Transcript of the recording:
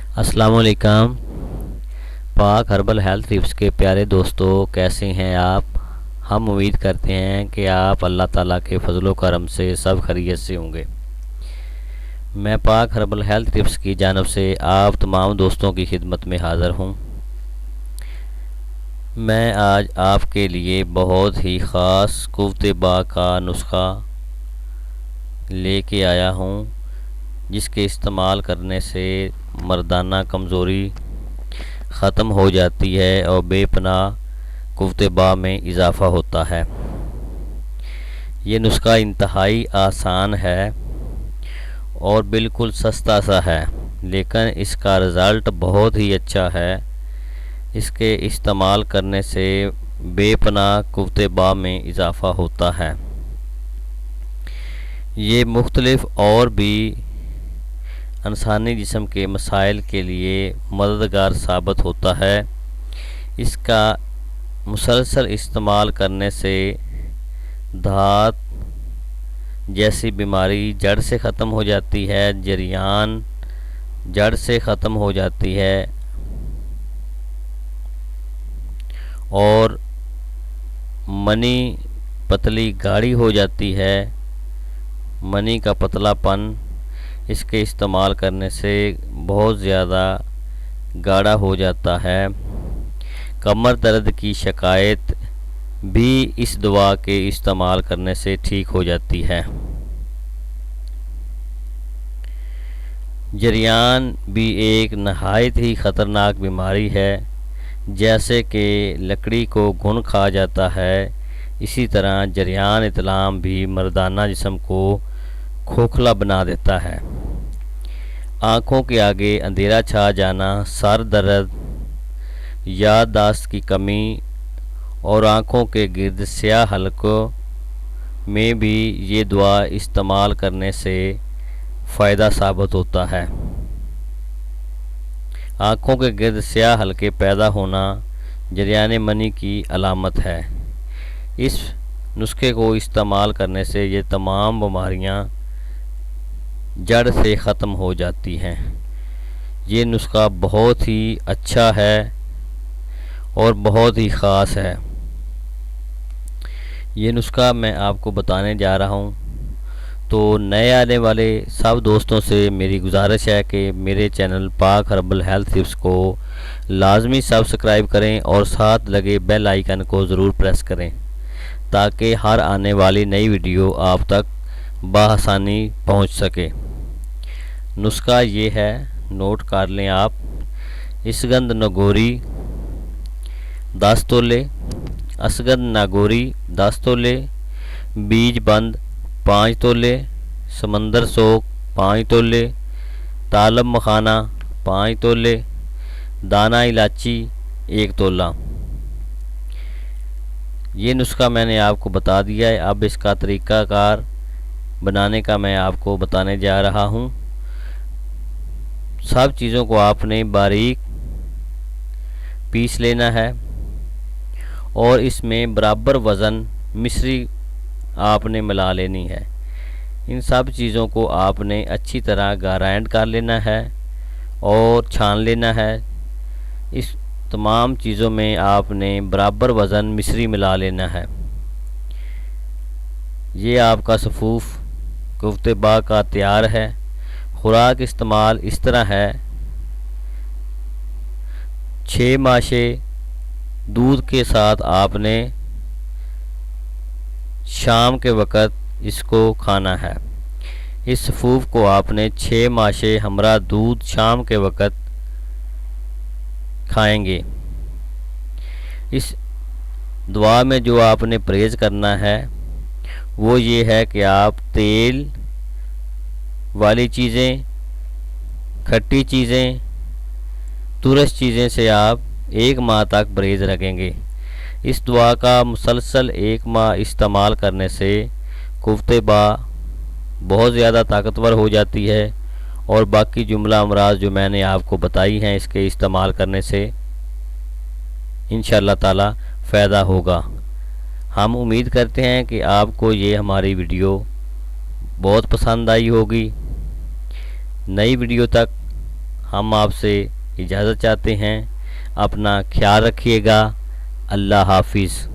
अस्सलाम वालेकुम। पाक हर्बल हेल्थ टिप्स के प्यारे दोस्तों, कैसे हैं आप? हम उम्मीद करते हैं कि आप अल्लाह ताला के फजलो करम से सब खैरियत से होंगे। मैं पाक हर्बल हेल्थ टिप्स की जानब से आप तमाम दोस्तों की खिदमत में हाज़िर हूँ। मैं आज आपके लिए बहुत ही ख़ास कुव्वत बा का नुस्खा लेके आया हूँ, जिसके इस्तेमाल करने से मर्दाना कमज़ोरी ख़त्म हो जाती है और बेपनाह कुव्वत बा में इजाफ़ा होता है। ये नुस्खा इंतहाई आसान है और बिल्कुल सस्ता सा है, लेकिन इसका रिज़ल्ट बहुत ही अच्छा है। इसके इस्तेमाल करने से बेपनाह कुव्वत बा में इजाफ़ा होता है। ये मुख्तलिफ़ और भी इंसानी जिस्म के मसाइल के लिए मददगार साबित होता है। इसका मुसलसल इस्तेमाल करने से धात जैसी बीमारी जड़ से ख़त्म हो जाती है, जरियान जड़ से ख़त्म हो जाती है और मनी पतली गाढ़ी हो जाती है। मनी का पतलापन इसके इस्तेमाल करने से बहुत ज़्यादा गाढ़ा हो जाता है। कमर दर्द की शिकायत भी इस दवा के इस्तेमाल करने से ठीक हो जाती है। जरियान भी एक नहायत ही ख़तरनाक बीमारी है। जैसे कि लकड़ी को घुन खा जाता है, इसी तरह जरियान इतलाम भी मर्दाना जिस्म को खोखला बना देता है। आँखों के आगे अंधेरा छा जाना, सर दर्द, याददाश्त की कमी और आँखों के गिर्द स्याह हलकों में भी ये दवा इस्तेमाल करने से फ़ायदा साबित होता है। आँखों के गिर्द स्याह हलके पैदा होना जरियान मनी की अलामत है। इस नुस्खे को इस्तेमाल करने से ये तमाम बीमारियाँ जड़ से ख़त्म हो जाती हैं। ये नुस्खा बहुत ही अच्छा है और बहुत ही ख़ास है। ये नुस्खा मैं आपको बताने जा रहा हूँ, तो नए आने वाले सब दोस्तों से मेरी गुजारिश है कि मेरे चैनल पाक हर्बल हेल्थ टिप्स को लाजमी सब्सक्राइब करें और साथ लगे बेल आइकन को ज़रूर प्रेस करें, ताकि हर आने वाली नई वीडियो आप तक बआसानी पहुँच सके। नुस्खा ये है, नोट कर लें आप। इसगंध नागौरी 10 तोले, असगंध नागौरी 10 तोले, बीज बंद 5 तोले, समंदर सोक 5 तोले, तालब मखाना 5 तोले, दाना इलायची 1 तोला। ये नुस्खा मैंने आपको बता दिया है। अब इसका तरीक़ाकार बनाने का मैं आपको बताने जा रहा हूँ। सब चीज़ों को आपने बारीक पीस लेना है और इसमें बराबर वज़न मिश्री आपने मिला लेनी है। इन सब चीज़ों को आपने अच्छी तरह ग्राइंड कर लेना है और छान लेना है। इस तमाम चीज़ों में आपने बराबर वज़न मिश्री मिला लेना है। ये आपका सफ़ूफ कुव्वत बा का तैयार है। खुराक इस्तेमाल इस तरह है: 6 माशे दूध के साथ आपने शाम के वक़्त इसको खाना है। इस सफ़ूफ को आपने 6 माशे हमरा दूध शाम के वक़्त खाएंगे। इस दुआ में जो आपने परहेज़ करना है वो ये है कि आप तेल वाली चीज़ें, खट्टी चीज़ें, तुरश चीज़ें से आप 1 माह तक परहेज़ रखेंगे। इस दुआ का मुसलसल 1 माह इस्तेमाल करने से कुव्वत बा बहुत ज़्यादा ताकतवर हो जाती है और बाकी जुमला अमराज जो मैंने आपको बताई हैं, इसके इस्तेमाल करने से इंशाअल्लाह ताला फ़ायदा होगा। हम उम्मीद करते हैं कि आपको ये हमारी वीडियो बहुत पसंद आई होगी। नई वीडियो तक ہم آپ سے اجازت چاہتے ہیں۔ اپنا خیال رکھیے گا۔ اللہ حافظ۔